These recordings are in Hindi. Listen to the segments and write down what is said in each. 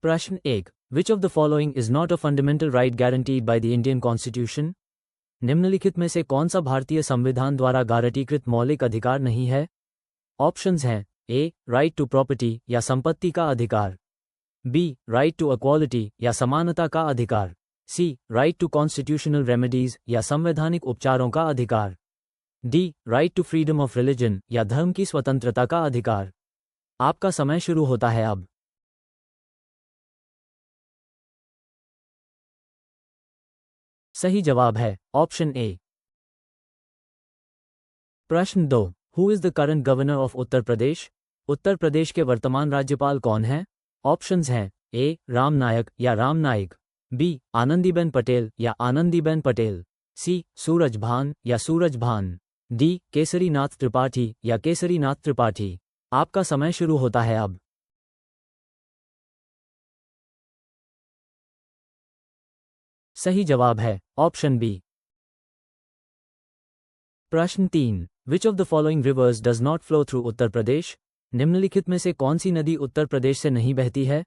प्रश्न 1. Which of the following is not a fundamental right guaranteed by the Indian Constitution? निम्नलिखित में से कौन सा भारतीय संविधान द्वारा गारंटीकृत मौलिक अधिकार नहीं है? ऑप्शंस हैं ए. राइट टू प्रॉपर्टी या संपत्ति का अधिकार, बी. राइट टू इक्वालिटी या समानता का अधिकार, C. Right to constitutional remedies या संवैधानिक उपचारों का अधिकार, D. Right to freedom of religion या धर्म की स्वतंत्रता का अधिकार। आपका समय शुरू होता है अब। सही जवाब है ऑप्शन ए। प्रश्न 2. Who is the current governor of Uttar Pradesh? Uttar Pradesh के वर्तमान राज्यपाल कौन हैं? ऑप्शंस हैं ए. राम नायक या राम नाइक, बी. आनंदीबेन पटेल या आनंदीबेन पटेल, सी. सूरज भान या सूरज भान, डी. केसरी नाथ त्रिपाठी या केसरी नाथ त्रिपाठी। आपका समय शुरू होता है अब। सही जवाब है ऑप्शन बी। प्रश्न 3. Which of the following rivers does not flow through Uttar Pradesh? निम्नलिखित में से कौन सी नदी उत्तर प्रदेश से नहीं बहती है?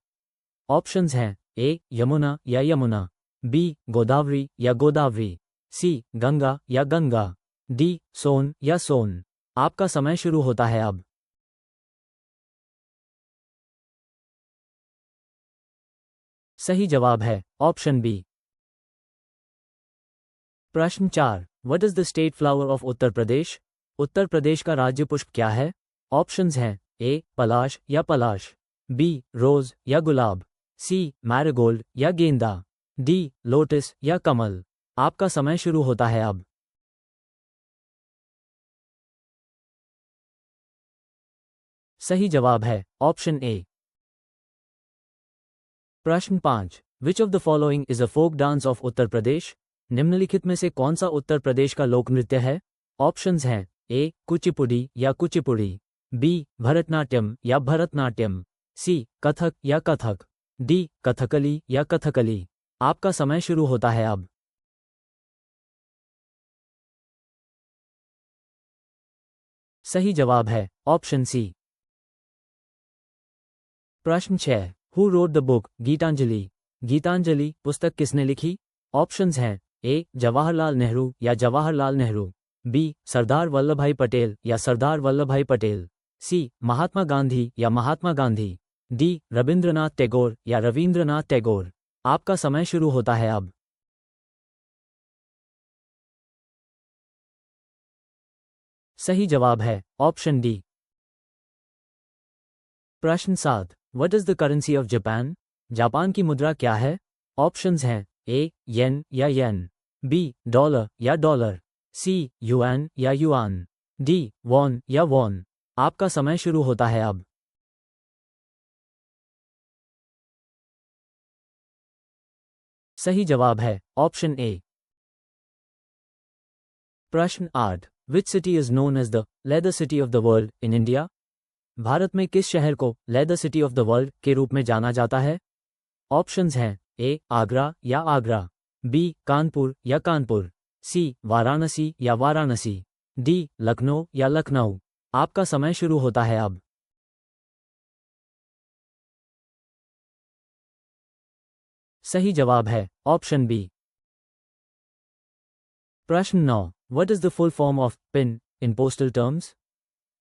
ऑप्शंस हैं ए. यमुना या यमुना, बी. गोदावरी या गोदावरी, सी. गंगा या गंगा, डी. सोन या सोन। आपका समय शुरू होता है अब। सही जवाब है ऑप्शन बी। प्रश्न 4. What is the state flower of Uttar Pradesh? Uttar Pradesh का राज्य पुष्प क्या है? ऑप्शंस हैं ए. पलाश या पलाश, बी. रोज या गुलाब, सी. मैरीगोल्ड या गेंदा, डी. लोटस या कमल। आपका समय शुरू होता है अब। सही जवाब है ऑप्शन ए। प्रश्न 5. Which of the following is a folk dance of Uttar Pradesh? निम्नलिखित में से कौन सा उत्तर प्रदेश का लोक नृत्य है? ऑप्शंस हैं ए. कुचिपुड़ी या कुचिपुड़ी, बी. भरतनाट्यम या भरतनाट्यम, सी. कथक या कथक, डी. कथकली या कथकली। आपका समय शुरू होता है अब। सही जवाब है ऑप्शन सी। प्रश्न 6. Who wrote the book Gitanjali? Gitanjali पुस्तक किसने लिखी? ऑप्शंस हैं ए. जवाहरलाल नेहरू या जवाहरलाल नेहरू, बी. सरदार वल्लभभाई पटेल या सरदार वल्लभभाई पटेल, सी. महात्मा गांधी या महात्मा गांधी, डी. रविंद्रनाथ टैगोर या रविंद्रनाथ टैगोर। आपका समय शुरू होता है अब। सही जवाब है ऑप्शन डी। प्रश्न 7. What is the currency of Japan? Japan की मुद्रा क्या है? ऑप्शंस हैं ए. येन या येन, बी. डॉलर या डॉलर, सी. युआन या युआन, डी. वॉन या वॉन। आपका समय शुरू होता है अब। सही जवाब है ऑप्शन ए। प्रश्न 8. Which city is known as the leather city of the world in India? Bharat में किस शहर को leather city of the world के रूप में जाना जाता है? ऑप्शंस हैं ए. आगरा या आगरा, बी. कानपुर या कानपुर, सी. वाराणसी या वाराणसी, डी. लखनऊ या लखनऊ। आपका समय शुरू होता है अब। सही जवाब है ऑप्शन बी। प्रश्न 9. What is the full form of PIN in postal terms?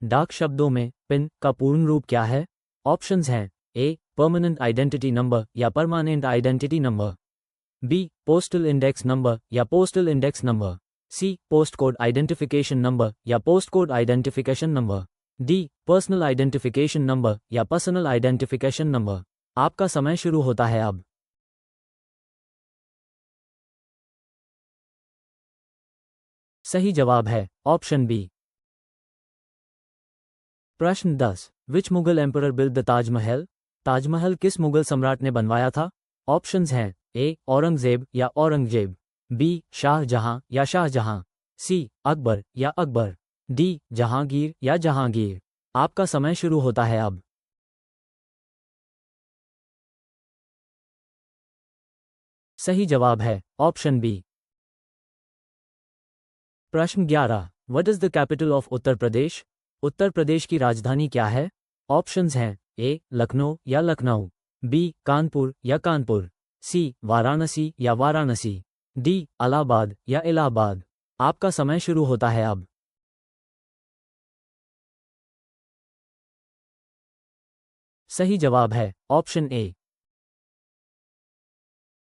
डाक शब्दों में पिन का पूर्ण रूप क्या है? ऑप्शंस हैं ए. परमानेंट आइडेंटिटी नंबर या permanent identity number, B. Postal index number या postal index number, C. Post code identification number या post code identification number, D. Personal identification number या पर्सनल आइडेंटिफिकेशन नंबर। आपका समय शुरू होता है अब। सही जवाब है ऑप्शन बी। प्रश्न 10. Which Mughal emperor built the Taj Mahal? Taj Mahal किस मुगल सम्राट ने बनवाया था? ऑप्शंस हैं ए. औरंगजेब या औरंगजेब, बी. शाहजहां या शाहजहां, सी. अकबर या अकबर, डी. जहांगीर या जहांगीर। आपका समय शुरू होता है अब। सही जवाब है ऑप्शन बी। प्रश्न 11. What is the capital of Uttar Pradesh? Uttar Pradesh की राजधानी क्या है? ऑप्शंस हैं ए. लखनऊ या लखनऊ, बी कानपुर या कानपुर, सी वाराणसी या वाराणसी, डी इलाहाबाद या इलाहाबाद। आपका समय शुरू होता है अब। सही जवाब है ऑप्शन ए।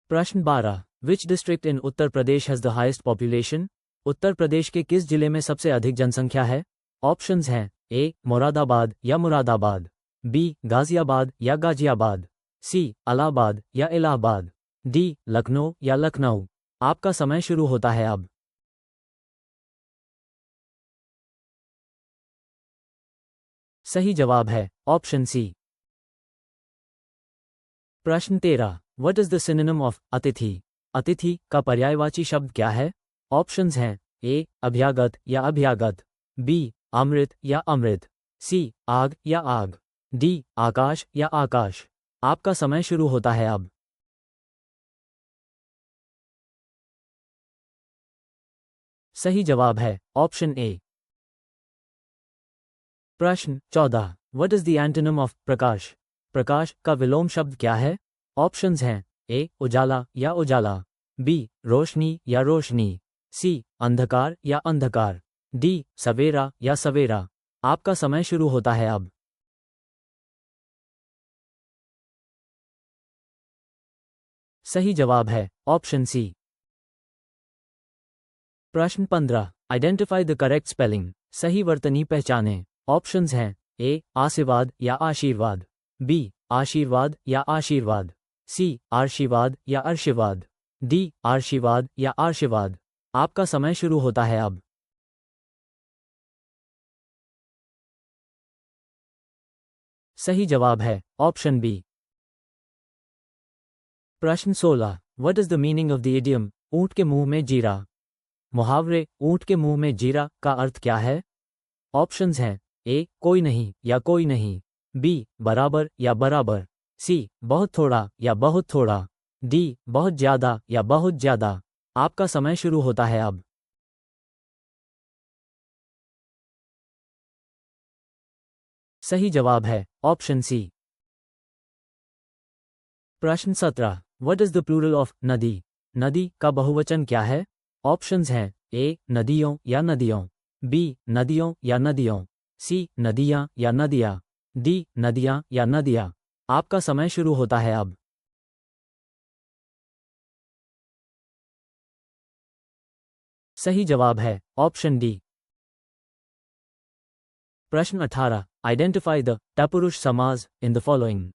प्रश्न 12। Which district in Uttar Pradesh has the highest population? Uttar Pradesh के किस जिले में सबसे अधिक जनसंख्या है? ऑप्शंस हैं ए मुरादाबाद या मुरादाबाद, बी गाजियाबाद या गाजियाबाद, सी इलाहाबाद या इलाहाबाद, डी लखनऊ या लखनऊ। आपका समय शुरू होता है अब। सही जवाब है ऑप्शन सी। प्रश्न 13। What is the synonym of atithi? अतिथि का पर्यायवाची शब्द क्या है? ऑप्शंस हैं ए अभ्यागत या अभ्यागत, बी अमृत या अमृत, सी आग या आग, डी आकाश या आकाश। आपका समय शुरू होता है अब। सही जवाब है ऑप्शन ए। प्रश्न 14। What is the antonym of prakash? प्रकाश का विलोम शब्द क्या है? ऑप्शंस हैं ए उजाला या उजाला, बी रोशनी या रोशनी, सी अंधकार या अंधकार, डी सवेरा या सवेरा। आपका समय शुरू होता है अब। सही जवाब है ऑप्शन सी। प्रश्न 15। Identify the correct spelling. सही वर्तनी पहचानें। ऑप्शंस हैं ए आशीर्वाद या आशीर्वाद, बी आशीर्वाद या आशीर्वाद, सी आशीर्वाद या आशीर्वाद, डी आशीर्वाद या आशीर्वाद। आपका समय शुरू होता है अब। सही जवाब है ऑप्शन बी। प्रश्न 16। What is the meaning of the idiom ऊंट के मुंह में जीरा? मुहावरे ऊंट के मुंह में जीरा का अर्थ क्या है? ऑप्शंस हैं ए कोई नहीं या कोई नहीं, बी बराबर या बराबर, सी बहुत थोड़ा या बहुत थोड़ा, डी बहुत ज्यादा या बहुत ज्यादा। आपका समय शुरू होता है अब। सही जवाब है ऑप्शन सी। प्रश्न 17। What is the plural of nadi? नदी का बहुवचन क्या है? ऑप्शंस हैं ए नदियों या नदियों, बी नदियों या नदियों, सी नदियां या नदियां, डी नदियां या नदियां। आपका समय शुरू होता है अब। सही जवाब है ऑप्शन डी। प्रश्न 18। आइडेंटिफाई द तत्पुरुष समास इन द फॉलोइंग।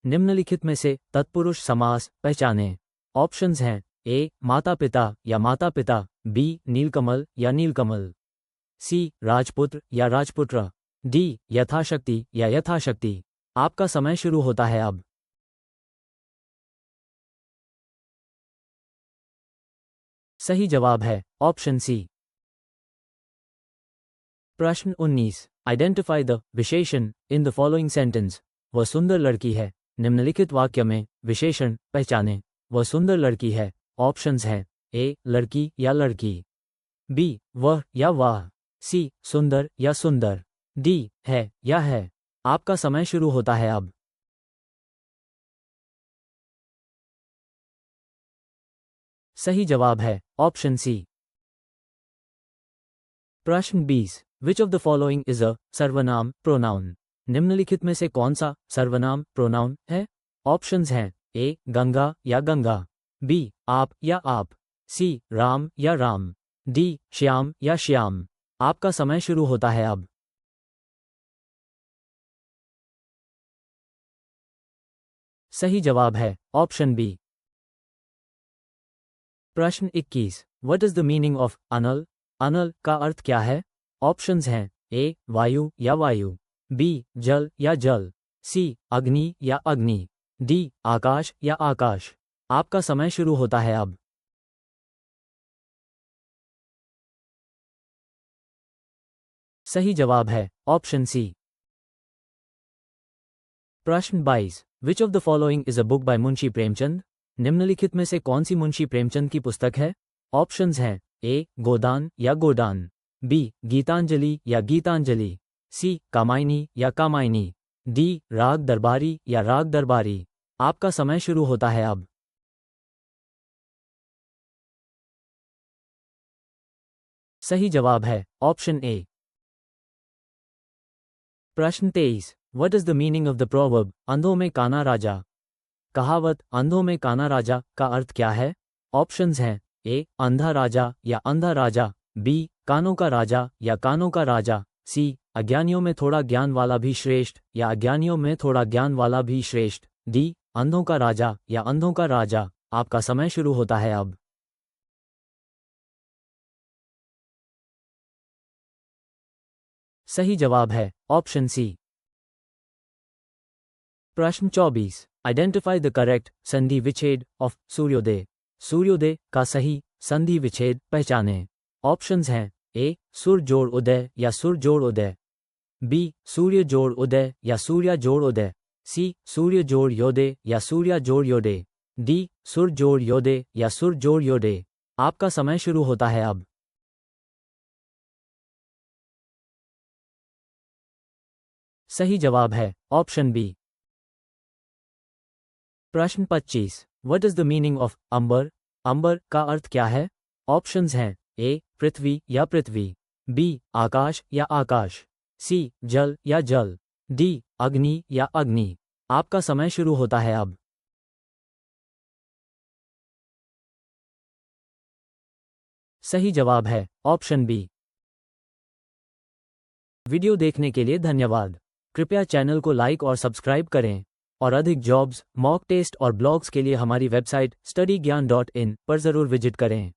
निम्नलिखित में से तत्पुरुष समास पहचानें। ऑप्शंस हैं ए माता पिता या माता पिता, बी नीलकमल या नीलकमल, सी राजपुत्र या राजपुत्र, डी यथाशक्ति या यथाशक्ति। आपका समय शुरू होता है अब। सही जवाब है ऑप्शन सी। प्रश्न 19। आइडेंटिफाई द विशेषण इन द फॉलोइंग सेंटेंस। वह सुंदर लड़की है। निम्नलिखित वाक्य में विशेषण पहचानें। वह सुंदर लड़की है। ऑप्शंस हैं ए लड़की या लड़की, बी वह या वह, सी सुंदर या सुंदर, डी है या है। आपका समय शुरू होता है अब। सही जवाब है ऑप्शन सी। प्रश्न 20। Which of the following is a sarvanam pronoun? निम्नलिखित में से कौन सा सर्वनाम प्रोनाउन है? ऑप्शंस हैं ए गंगा या गंगा, बी आप या आप, सी राम या राम, डी श्याम या श्याम। आपका समय शुरू होता है अब। सही जवाब है ऑप्शन बी। प्रश्न 21। What is the meaning of anal? अनल का अर्थ क्या है? ऑप्शंस हैं ए वायु या वायु, बी जल या जल, सी अग्नि या अग्नि, डी आकाश या आकाश। आपका समय शुरू होता है अब। सही जवाब है ऑप्शन सी। प्रश्न 22। Which of the following is a book by Munshi Premchand? निम्नलिखित में से कौन सी मुंशी प्रेमचंद की पुस्तक है? ऑप्शंस हैं ए गोदान या गोदान, बी गीतांजलि या गीतांजलि, सी कामायनी या कामायनी, डी राग दरबारी या राग दरबारी। आपका समय शुरू होता है अब। सही जवाब है ऑप्शन ए। प्रश्न 23। What is the meaning of the proverb अंधों में काना राजा? कहावत अंधों में काना राजा का अर्थ क्या है? ऑप्शंस हैं ए अंधा राजा या अंधा राजा, बी कानों का राजा या कानों का राजा, सी अज्ञानियों में थोड़ा ज्ञान वाला भी श्रेष्ठ या अज्ञानियों में थोड़ा ज्ञान वाला भी श्रेष्ठ, डी अंधों का राजा या अंधों का राजा। आपका समय शुरू होता है अब। सही जवाब है ऑप्शन सी। प्रश्न 24। आइडेंटिफाई द करेक्ट संधि विच्छेद ऑफ सूर्योदय। सूर्योदय का सही संधि विच्छेद पहचानें। ऑप्शंस हैं ए सुर जोड़ उदय या सुर जोड़ उदय, बी सूर्य जोड़ उदय या सूर्या जोड़ उदय, सी सूर्य जोड़ योदय या सूर्या जोड़ योदय, डी सुर जोड़ योदय या सुर जोड़ योदय। आपका समय शुरू होता है अब। सही जवाब है ऑप्शन बी। प्रश्न 25। What is the meaning of ambar? अंबर का अर्थ क्या है? ऑप्शंस हैं ए पृथ्वी या पृथ्वी, बी आकाश या आकाश, सी जल या जल, डी अग्नि या अग्नि। आपका समय शुरू होता है अब। सही जवाब है ऑप्शन बी। वीडियो देखने के लिए धन्यवाद। कृपया चैनल को लाइक और सब्सक्राइब करें और अधिक जॉब्स, मॉक टेस्ट और ब्लॉग्स के लिए हमारी वेबसाइट studygyaan.in पर जरूर विजिट करें।